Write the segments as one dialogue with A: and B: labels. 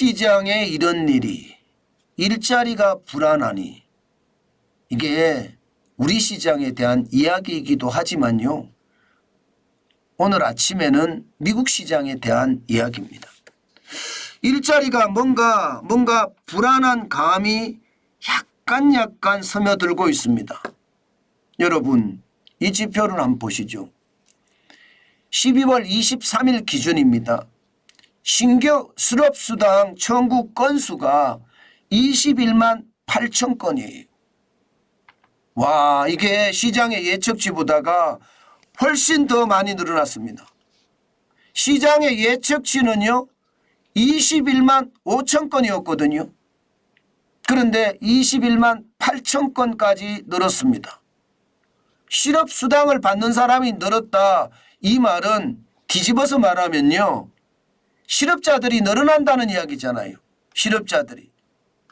A: 시장에 이런 일이 일자리가 불안하니 이게 우리 시장에 대한 이야기이기도 하지만요. 오늘 아침에는 미국 시장에 대한 이야기입니다. 일자리가 뭔가 불안한 감이 약간 스며들고 있습니다. 여러분 이 지표를 한번 보시죠. 12월 23일 기준입니다. 신규 실업수당 청구 건수가 21만 8천 건이에요. 와, 이게 시장의 예측치보다가 훨씬 더 많이 늘어났습니다. 시장의 예측치는요 21만 5천 건이었거든요. 그런데 21만 8천 건까지 늘었습니다. 실업수당을 받는 사람이 늘었다. 이 말은 뒤집어서 말하면요. 실업자들이 늘어난다는 이야기잖아요. 실업자들이.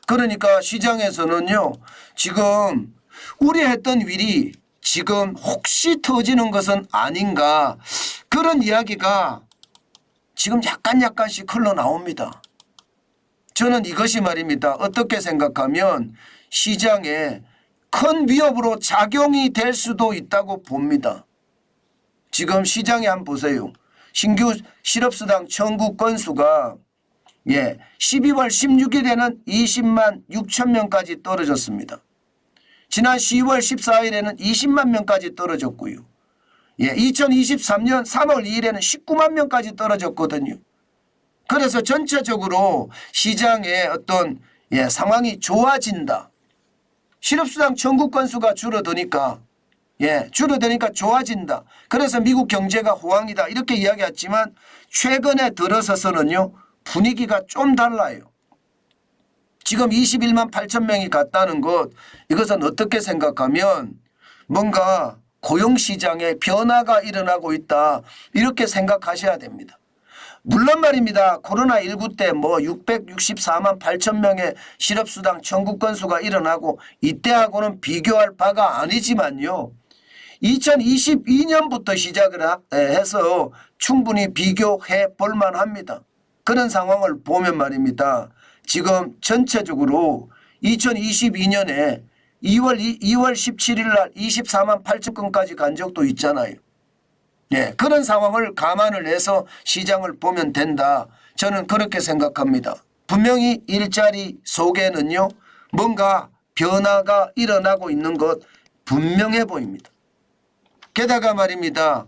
A: 그러니까 시장에서는요. 지금 우려했던 일이 지금 혹시 터지는 것은 아닌가. 그런 이야기가 지금 약간씩 흘러나옵니다. 저는 이것이 말입니다. 어떻게 생각하면 시장에 큰 위협으로 작용이 될 수도 있다고 봅니다. 지금 시장에 한번 보세요. 신규 실업수당 청구 건수가 12월 16일에는 20만 6천 명까지 떨어졌습니다. 지난 10월 14일에는 20만 명까지 떨어졌고요. 2023년 3월 2일에는 19만 명까지 떨어졌거든요. 그래서 전체적으로 시장의 어떤 상황이 좋아진다. 실업수당 청구 건수가 줄어드니까 좋아진다. 그래서 미국 경제가 호황이다. 이렇게 이야기했지만 최근에 들어서서는요. 분위기가 좀 달라요. 지금 21만 8천 명이 갔다는 것 이것은 어떻게 생각하면 뭔가 고용시장에 변화가 일어나고 있다. 이렇게 생각하셔야 됩니다. 물론 말입니다. 코로나19 때 664만 8천 명의 실업수당 청구 건수가 일어나고 이때하고는 비교할 바가 아니지만요. 2022년부터 시작을 해서 충분히 비교해 볼 만합니다. 그런 상황을 보면 말입니다. 지금 전체적으로 2022년에 2월 17일 날 24만 8천 건까지 간 적도 있잖아요. 그런 상황을 감안을 해서 시장을 보면 된다. 저는 그렇게 생각합니다. 분명히 일자리 속에는요. 뭔가 변화가 일어나고 있는 것 분명해 보입니다. 게다가 말입니다.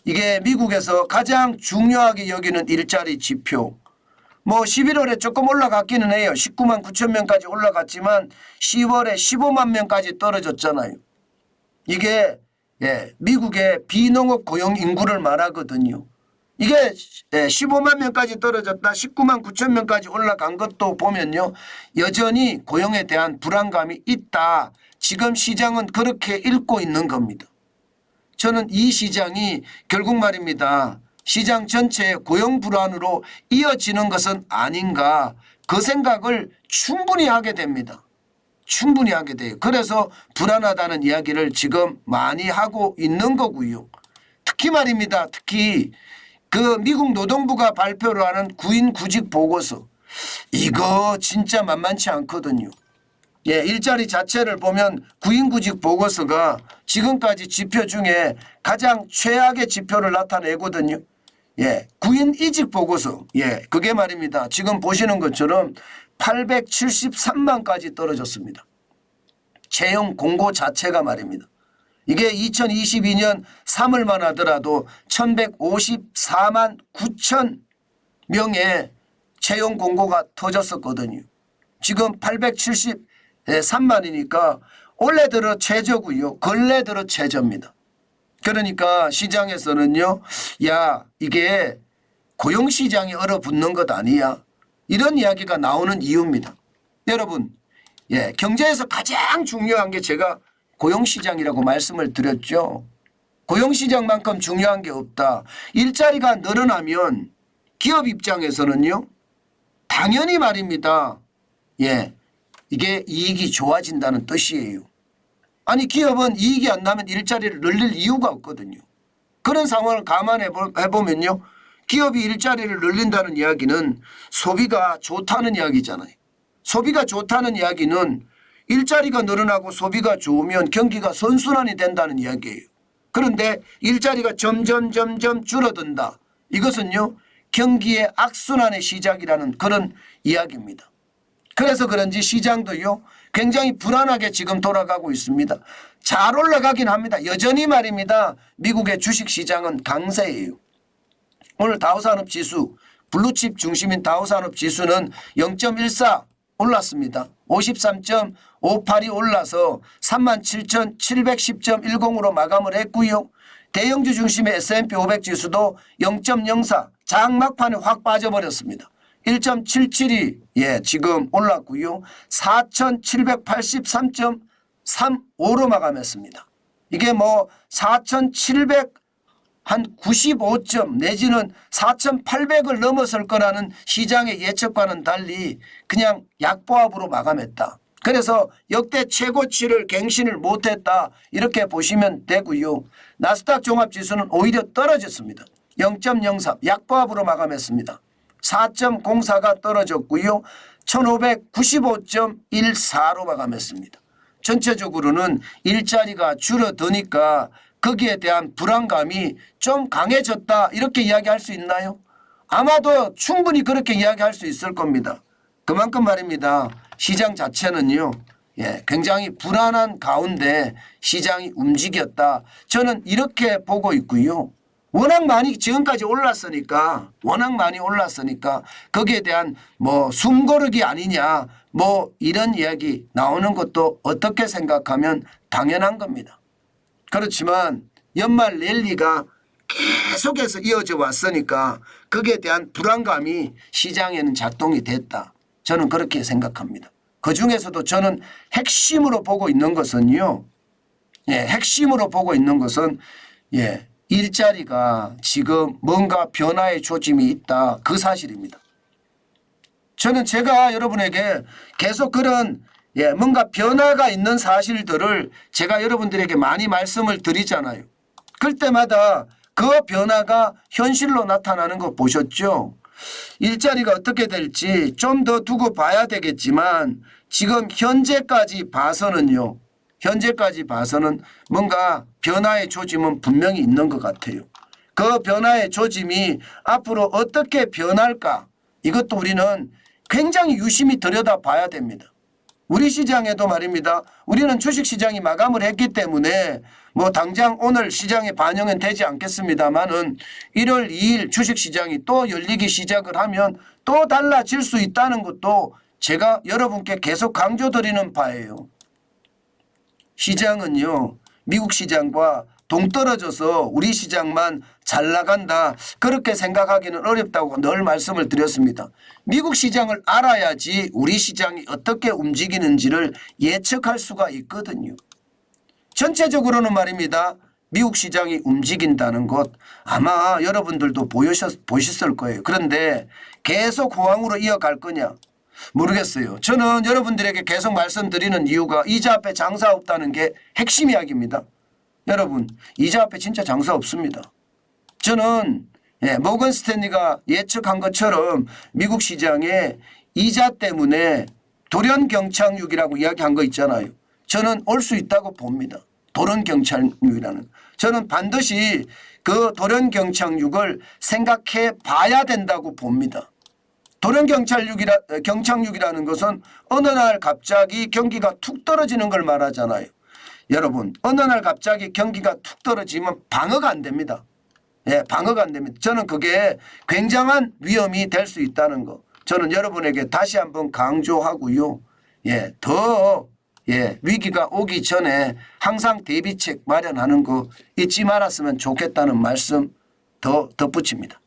A: 이게 미국에서 가장 중요하게 여기는 일자리 지표. 11월에 조금 올라갔기는 해요. 19만 9천 명까지 올라갔지만 10월에 15만 명까지 떨어졌잖아요. 이게 미국의 비농업 고용 인구를 말하거든요. 이게 15만 명까지 떨어졌다 19만 9천 명까지 올라간 것도 보면요. 여전히 고용에 대한 불안감이 있다. 지금 시장은 그렇게 읽고 있는 겁니다. 저는 이 시장이 결국 말입니다. 시장 전체의 고용 불안으로 이어지는 것은 아닌가 그 생각을 충분히 하게 됩니다. 충분히 하게 돼요. 그래서 불안하다는 이야기를 지금 많이 하고 있는 거고요. 특히 말입니다. 특히 그 미국 노동부가 발표를 하는 구인 구직 보고서 이거 진짜 만만치 않거든요. 일자리 자체를 보면 구인 구직 보고서가 지금까지 지표 중에 가장 최악의 지표를 나타내거든요. 구인 이직 보고서 그게 말입니다. 지금 보시는 것처럼 873만까지 떨어졌습니다. 채용 공고 자체가 말입니다. 이게 2022년 3월만 하더라도 1154만 9천 명의 채용 공고가 터졌었거든요. 지금 873만이니까 올해 들어 최저고요. 근래 들어 최저입니다. 그러니까 시장에서는요. 이게 고용시장이 얼어붙는 것 아니야. 이런 이야기가 나오는 이유입니다. 여러분 경제에서 가장 중요한 게 제가 고용시장이라고 말씀을 드렸죠. 고용시장만큼 중요한 게 없다. 일자리가 늘어나면 기업 입장에서는요. 당연히 말입니다. 이게 이익이 좋아진다는 뜻이에요. 아니 기업은 이익이 안 나면 일자리를 늘릴 이유가 없거든요. 그런 상황을 감안해 보면요. 기업이 일자리를 늘린다는 이야기는 소비가 좋다는 이야기잖아요. 소비가 좋다는 이야기는 일자리가 늘어나고 소비가 좋으면 경기가 선순환이 된다는 이야기예요. 그런데 일자리가 점점 줄어든다. 이것은요 경기의 악순환의 시작이라는 그런 이야기입니다. 그래서 그런지 시장도요 굉장히 불안하게 지금 돌아가고 있습니다. 잘 올라가긴 합니다. 여전히 말입니다. 미국의 주식시장은 강세예요. 오늘 다우산업지수 블루칩 중심인 다우산업지수는 0.14 올랐습니다. 53.58이 올라서 37,710.10으로 마감을 했고요. 대형주 중심의 S&P 500 지수도 0.04 장막판에 확 빠져버렸습니다. 1.77이 지금 올랐고요. 4,783.35로 마감했습니다. 이게 뭐 4,700 한 95점 내지는 4,800을 넘어설 거라는 시장의 예측과는 달리 그냥 약보합으로 마감했다. 그래서 역대 최고치를 갱신을 못했다 이렇게 보시면 되고요. 나스닥 종합지수는 오히려 떨어졌습니다. 0.03 약보합으로 마감했습니다. 4.04가 떨어졌고요. 1595.14로 마감했습니다. 전체적으로는 일자리가 줄어드니까 거기에 대한 불안감이 좀 강해졌다 이렇게 이야기할 수 있나요? 아마도 충분히 그렇게 이야기할 수 있을 겁니다. 그만큼 말입니다. 시장 자체는요 굉장히 불안한 가운데 시장이 움직였다. 저는 이렇게 보고 있고요. 워낙 많이 지금까지 올랐으니까 거기에 대한 뭐 숨고르기 아니냐 뭐 이런 이야기 나오는 것도 어떻게 생각하면 당연한 겁니다. 그렇지만 연말 랠리가 계속해서 이어져 왔으니까 거기에 대한 불안감이 시장에는 작동이 됐다. 저는 그렇게 생각합니다. 그중에서도 저는 핵심으로 보고 있는 것은요. 핵심으로 보고 있는 것은 일자리가 지금 뭔가 변화의 조짐이 있다. 그 사실입니다. 저는 제가 여러분에게 계속 그런 뭔가 변화가 있는 사실들을 제가 여러분들에게 많이 말씀을 드리잖아요. 그럴 때마다 그 변화가 현실로 나타나는 거 보셨죠? 일자리가 어떻게 될지 좀 더 두고 봐야 되겠지만 지금 현재까지 봐서는 뭔가 변화의 조짐은 분명히 있는 것 같아요. 그 변화의 조짐이 앞으로 어떻게 변할까 이것도 우리는 굉장히 유심히 들여다봐야 됩니다. 우리 시장에도 말입니다. 우리는 주식시장이 마감을 했기 때문에 뭐 당장 오늘 시장에 반영은 되지 않겠습니다만은 1월 2일 주식시장이 또 열리기 시작을 하면 또 달라질 수 있다는 것도 제가 여러분께 계속 강조드리는 바예요. 시장은요 미국 시장과 동떨어져서 우리 시장만 잘 나간다 그렇게 생각하기는 어렵다고 늘 말씀을 드렸습니다. 미국 시장을 알아야지 우리 시장이 어떻게 움직이는지를 예측할 수가 있거든요. 전체적으로는 말입니다. 미국 시장이 움직인다는 것 아마 여러분들도 보셨을 거예요. 그런데 계속 호황으로 이어갈 거냐 모르겠어요. 저는 여러분들에게 계속 말씀드리는 이유가 이자 앞에 장사 없다는 게 핵심 이야기입니다. 여러분 이자 앞에 진짜 장사 없습니다. 저는 모건 스탠리가 예측한 것처럼 미국 시장에 이자 때문에 돌연경착륙이라고 이야기한 거 있잖아요. 저는 올 수 있다고 봅니다. 돌연경착륙이라는. 저는 반드시 그 돌연경착륙을 생각해 봐야 된다고 봅니다. 돌연경착륙이라는 것은 어느 날 갑자기 경기가 툭 떨어지는 걸 말하잖아요. 여러분 어느 날 갑자기 경기가 툭 떨어지면 방어가 안 됩니다. 방어가 안 됩니다. 저는 그게 굉장한 위험이 될 수 있다는 거 저는 여러분에게 다시 한번 강조하고요. 더 위기가 오기 전에 항상 대비책 마련하는 거 잊지 말았으면 좋겠다는 말씀 더 덧붙입니다.